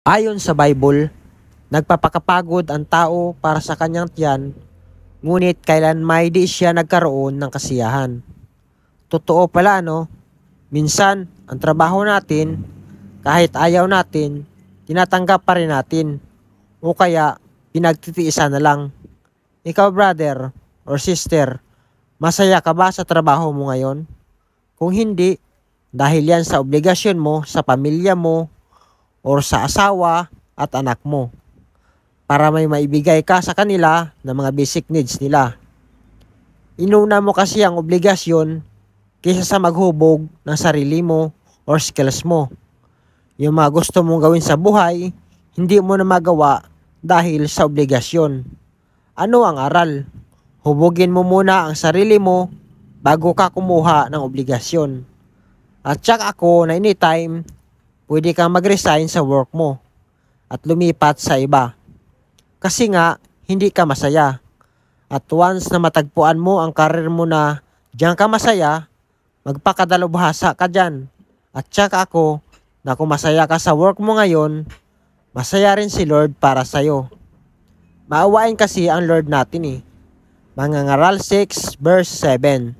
Ayon sa Bible, nagpapakapagod ang tao para sa kanyang tiyan, ngunit kailanman di siya nagkaroon ng kasiyahan. Totoo pala no, minsan ang trabaho natin, kahit ayaw natin, tinatanggap pa rin natin. O kaya pinagtitiisan na lang. Ikaw brother or sister, masaya ka ba sa trabaho mo ngayon? Kung hindi, dahil yan sa obligasyon mo sa pamilya mo or sa asawa at anak mo, para may maibigay ka sa kanila ng mga basic needs nila. Inuna mo kasi ang obligasyon kaysa sa maghubog ng sarili mo or skills mo. Yung mga gusto mong gawin sa buhay, hindi mo na magawa dahil sa obligasyon. Ano ang aral? Hubugin mo muna ang sarili mo bago ka kumuha ng obligasyon. At tsak ako na anytime, pwede kang mag-resign sa work mo at lumipat sa iba. Kasi nga, hindi ka masaya. At once na matagpuan mo ang karir mo na diyan ka masaya, magpakadalubhasa ka dyan. At tsaka ako, na kung masaya ka sa work mo ngayon, masaya rin si Lord para sa'yo. Maawain kasi ang Lord natin eh. Mangangaral 6 verse 7.